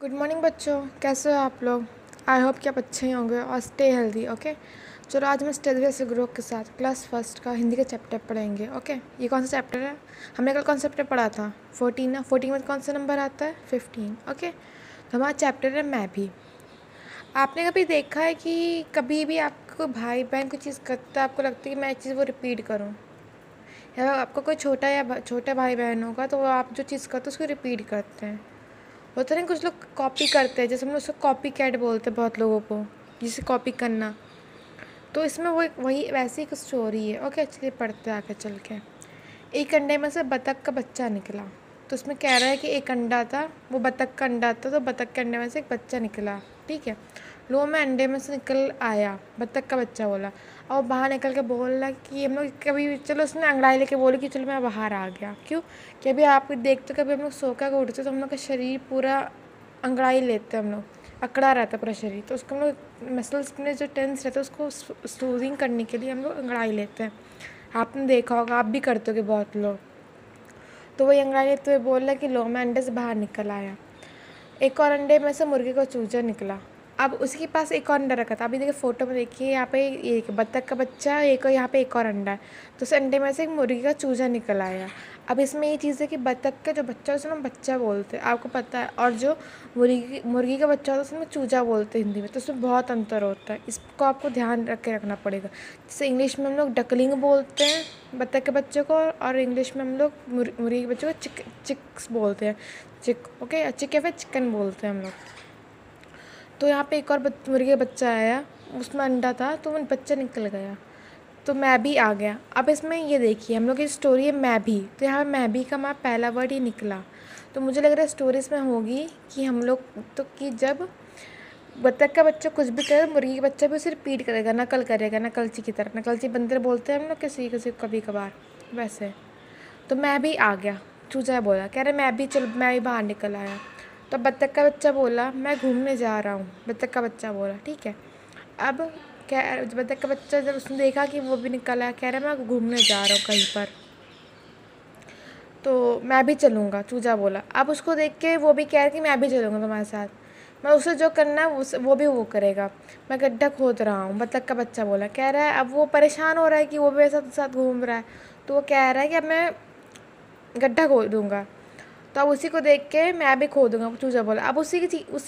Good morning बच्चों, कैसे हो आप लोग। आई होप कि आप अच्छे ही होंगे और स्टे हेल्दी। ओके, चलो आज हम स्टेज से ग्रुप के साथ क्लास फर्स्ट का हिंदी का चैप्टर पढ़ेंगे। ओके, ये कौन सा चैप्टर है? हमने कल कौन सा चैप्टर पढ़ा था? 14 ना। 14 में कौन सा नंबर आता है? 15। ओके, तो हमारा चैप्टर है मैं भी। आपने कभी देखा है कि कभी भी आपको भाई बहन कोई चीज़ करता है, आपको लगता है कि मैं एक चीज़ वो रिपीट करूँ, या आपको कोई छोटा भाई बहन होगा तो वो आप जो चीज़ करते हो उसको रिपीट करते हैं। होता नहीं, कुछ लोग कॉपी करते हैं, जैसे हम लोग उसको कॉपी कैट बोलते हैं बहुत लोगों को, जिसे कॉपी करना। तो इसमें वो वही वैसी एक स्टोरी है। ओके, चलिए पढ़ते हैं आगे चल के। एक अंडे में से बतख का बच्चा निकला। तो उसमें कह रहा है कि एक अंडा था, वो बतख का अंडा था, तो बतख के अंडे में से एक बच्चा निकला। ठीक है, लो मैं अंडे में से निकल आया, बतख का बच्चा बोला। और बाहर निकल के बोल रहा कि हम लोग कभी, चलो उसने अंगड़ाई लेके बोली कि चलो मैं बाहर आ गया। क्यों कि अभी आप देखते कभी हम लोग सो के उठते तो हम लोग का शरीर पूरा अंगड़ाई लेते हैं, हम लोग अकड़ा रहता है पूरा शरीर, तो उसको हम लोग मसल्स में जो टेंस रहता है उसको स्मूथिंग करने के लिए हम लोग अंगड़ाई लेते हैं। आपने देखा होगा, आप भी करते होगे बहुत लोग। तो वही अंगड़ाई लेते हुए बोल रहा कि लो मैं अंडे से बाहर निकल आया। एक और अंडे में से मुर्गे का चूजा निकला। अब उसके पास एक और अंडा रखा था। अभी देखिए फ़ोटो में, देखिए यहाँ पे एक बत्तख का बच्चा, एक और यहाँ पे एक और अंडा है। तो उस अंडे में से एक मुर्गी का चूजा निकल आया। अब इसमें ये चीज़ है कि बत्तख का जो बच्चा है उसे हम बच्चा बोलते हैं, आपको पता है, और जो मुर्गी का बच्चा होता है उसमें चूजा बोलते हैं हिंदी में। तो उसमें बहुत अंतर होता है, इसको आपको ध्यान रख के रखना पड़ेगा। जैसे इंग्लिश में हम लोग डकलिंग बोलते हैं बत्तख के बच्चे को, और इंग्लिश में हम लोग मुर्गी के बच्चे को चिक्स बोलते हैं, चिक। ओके, चिक या फिर चिकन बोलते हैं हम लोग। तो यहाँ पे एक और मुर्गी का बच्चा आया, उसमें अंडा था, तो वो बच्चा निकल गया, तो मैं भी आ गया। अब इसमें ये देखिए, हम लोग की स्टोरी है मैं भी, तो यहाँ मैं भी का हमारा पहला वर्ड ही निकला। तो मुझे लग रहा है स्टोरी इसमें होगी कि हम लोग, तो कि जब बत्तख का बच्चा कुछ भी करे, मुर्गी का बच्चा भी उसे रिपीट करेगा, नकल करेगा, नकलची की तरह। नकलची बंदर बोलते हैं हम लोग किसी किसी कभी कभार, वैसे। तो मैं भी आ गया, चूजा बोला, कह रहे मैं भी, चल मैं भी बाहर निकल आया। तो बत्तख का बच्चा बोला मैं घूमने जा रहा हूँ, बत्तख का बच्चा बोला। ठीक है, अब क्या, बत्तख का बच्चा जब उसने देखा कि वो भी निकल आया, कह रहा मैं घूमने जा रहा हूँ कहीं पर, तो मैं भी चलूँगा, चूजा बोला। अब उसको देख के वो भी कह रहा कि मैं भी चलूँगा तुम्हारे साथ, मैं उसे जो करना है वो भी वो करेगा। मैं गड्ढा खोद रहा हूँ, बत्तख का बच्चा बोला, कह रहा है। अब वो परेशान हो रहा है कि वो भी मेरे साथ साथ घूम रहा है, तो वो कह रहा है कि अब मैं गड्ढा खोदूँगा। तो अब उसी को देख के मैं भी खोदूँगा, चूजा बोला। अब उसी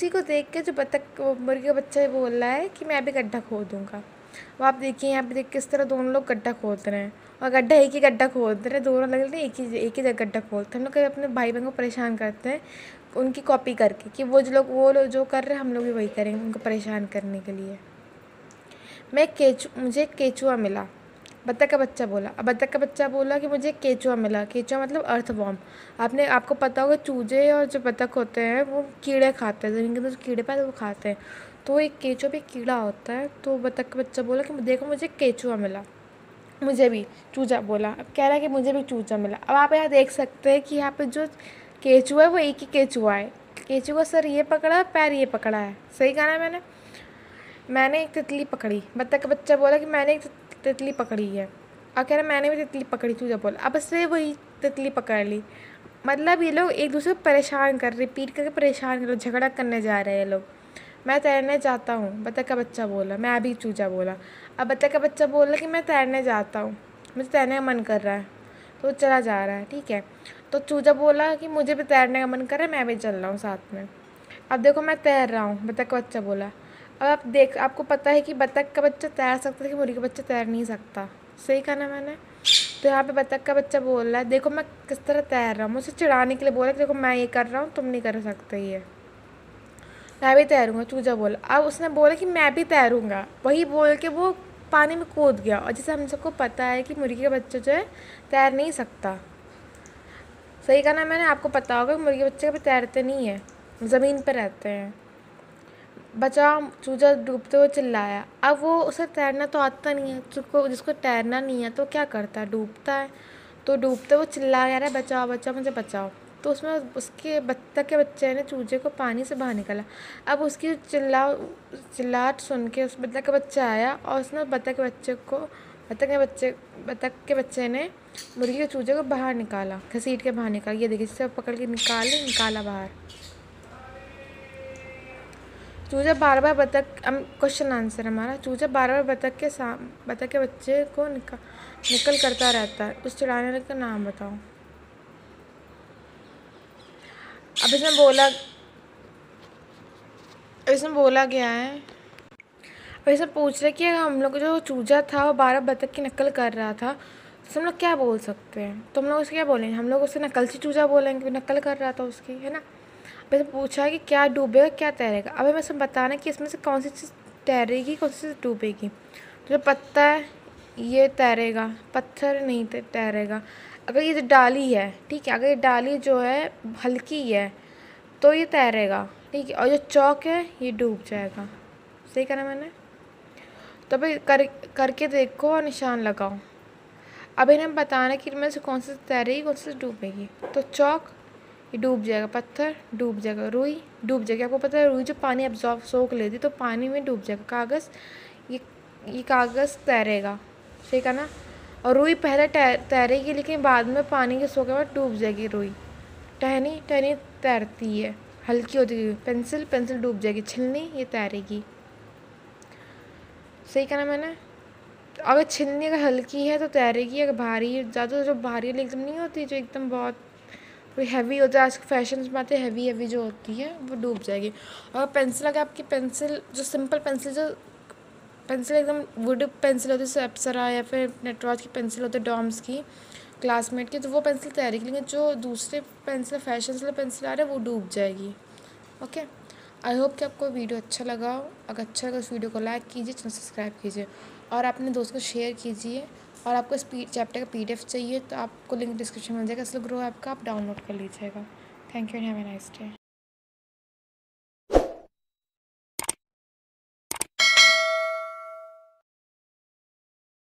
को देख के जो बत्तख मुर्गी का बच्चा बोल रहा है कि मैं भी गड्ढा खोदूँगा। अब आप देखिए यहाँ पे देख किस तरह दोनों लोग गड्ढा खोद रहे हैं, और गड्ढा एक ही गड्ढा खोद रहे हैं, दोनों लग रहे हैं एक ही जगह गड्ढा खोदते हैं। हम लोग कभी अपने भाई बहन को परेशान करते हैं उनकी कॉपी करके, कि वो लोग जो कर रहे हैं हम लोग भी वही करेंगे उनको परेशान करने के लिए। मुझे केचुआ मिला, बत्तख का बच्चा बोला। अब बत्तख का बच्चा बोला कि मुझे केचुआ मिला। केचुआ मतलब अर्थवॉर्म। आपको पता होगा चूजे और जो बत्तख होते हैं वो कीड़े खाते हैं, ज़मीन के अंदर जो कीड़े पाए वो खाते हैं। तो एक केचुआ भी कीड़ा होता है। तो बत्तख का बच्चा बोला कि देखो मुझे केचुआ मिला। मुझे भी, चूजा बोला। अब कह रहा है कि मुझे भी चूजा मिला। अब आप यहाँ देख सकते हैं कि यहाँ पे जो केचुआ है वो एक ही केचुआ है। केचुआ सर ये पकड़ा है, पैर ये पकड़ा है, सही कहा ना मैंने। मैंने एक तितली पकड़ी, बत्तख का बच्चा बोला कि मैंने एक तितली पकड़ी है, और कह रहा मैंने भी तितली पकड़ी, चूजा बोला। अब इससे वही तितली पकड़ ली। मतलब ये लोग एक दूसरे को परेशान कर, रिपीट करके परेशान कर, झगड़ा करने जा रहे हैं ये लोग। मैं तैरने जाता हूँ, बत्तख का बच्चा बोला। मैं अभी, चूजा बोला। अब बत्तख का बच्चा बोला कि मैं तैरने जाता हूँ, मुझे तैरने का मन कर रहा है, तो चला जा रहा है। ठीक है, तो चूजा बोला कि मुझे भी तैरने का मन कर रहा है, मैं भी चल रहा हूँ साथ में। अब देखो मैं तैर रहा हूँ, बत्तख का बच्चा बोला। अब आपको पता है कि बत्तख का बच्चा तैर सकता है कि मुर्गी का बच्चा तैर नहीं सकता, सही कहा ना मैंने। तो यहाँ पे बत्तख का बच्चा बोल रहा है देखो मैं किस तरह तैर रहा हूँ, मुझे चिढ़ाने के लिए बोला कि देखो मैं ये कर रहा हूँ, तुम नहीं कर सकते ये, मैं भी तैरूँगा, चूजा बोला। अब उसने बोला कि मैं भी तैरूँगा, वही बोल के वो पानी में कूद गया। और जैसे हम सबको पता है कि मुर्गी का बच्चा जो है तैर नहीं सकता, सही कहा ना मैंने। आपको पता होगा मुर्गी के बच्चे कभी तैरते नहीं है, ज़मीन पर रहते हैं। बचाओ, चूजा डूबते हुए चिल्लाया। अब वो, उसे तैरना तो आता नहीं है, जिसको तैरना नहीं है तो क्या करता है, डूबता है। तो डूबते वो चिल्ला रहा है बचाओ बचाओ मुझे बचाओ। तो उसमें उसके बत्तख के बच्चे ने चूजे को पानी से बाहर निकाला। अब उसकी चिल्लाहट सुन के उस बत्तख का बच्चा आया, और उसने बत्तख के बच्चे ने मुर्गी के चूजे को बाहर निकाला, घसीट के बाहर निकाला। ये देखिए, सब पकड़ के निकाला बाहर। चूजा बार बार बतख, हम क्वेश्चन आंसर हमारा, चूजा बार बार बतख के बच्चे को निकल करता रहता है, उस चिढ़ाने वाले का नाम बताओ। अब इसमें बोला गया है, अब इसमें पूछ रहे कि हम लोग जो चूजा था वो 12 बतख की नकल कर रहा था, तो हम लोग क्या बोल सकते हैं, तो हम लोग उसे क्या बोलेंगे, हम लोग उसे नकलची चूजा बोलेंगे, नकल कर रहा था उसकी, है ना। वैसे पूछा है कि क्या डूबेगा क्या तैरेगा। अब हमें सब बताना कि इसमें से कौन सी चीज़ तैरेगी कौन सी चीज़ डूबेगी। तो जो पत्ता है ये तैरेगा, पत्थर नहीं तैरेगा। अगर ये जो डाली है, ठीक है, अगर ये डाली जो है हल्की है तो ये तैरेगा, ठीक है, और जो चौक है ये डूब जाएगा। सही करा मैंने। तो भाई करके देखो और निशान लगाओ। अब इन्हें बताना कि इनमें से कौन सी तैरेगी कौन सी डूबेगी। तो चौक ये डूब जाएगा, पत्थर डूब जाएगा, रुई डूब जाएगी। आपको पता है रुई जो पानी एब्जॉर्ब सोख लेती तो पानी में डूब जाएगा। कागज़ ये कागज़ तैरेगा, ठीक है ना। और रुई पहले तैरेगी लेकिन बाद में पानी के सोखे बाद डूब जाएगी रुई। टहनी तैरती है, हल्की होती है। पेंसिल डूब जाएगी। छिलनी ये तैरेगी। सही कहा ना मैंने। अगर छिलनी अगर हल्की है तो तैरेगी, अगर भारी है ज़्यादा, जो भारी वाली एकदम नहीं होती जो एकदम बहुत कोई हैवी होता है, आज के फैशन में आते हैवी जो होती है वो डूब जाएगी। और पेंसिल, अगर आपकी पेंसिल जो सिंपल पेंसिल एकदम वुड पेंसिल होती है जैसे अप्सरा या फिर नटराज की पेंसिल होती है डॉम्स की, क्लासमेट की, तो वो पेंसिल तैरेगी। लेकिन जो दूसरे पेंसिल फैशन वाले पेंसिल आ रहे हैं वो डूब जाएगी। ओके, आई होप कि आपको वीडियो अच्छा लगा हो। अगर अच्छा लगा इस वीडियो को लाइक कीजिए, चैनल सब्सक्राइब कीजिए और अपने दोस्तों को शेयर कीजिए। और आपको इस चैप्टर का PDF चाहिए तो आपको लिंक डिस्क्रिप्शन में मिल जाएगा। इसलिए ग्रो ऐप का आप डाउनलोड कर लीजिएगा। Thank you and have a nice day.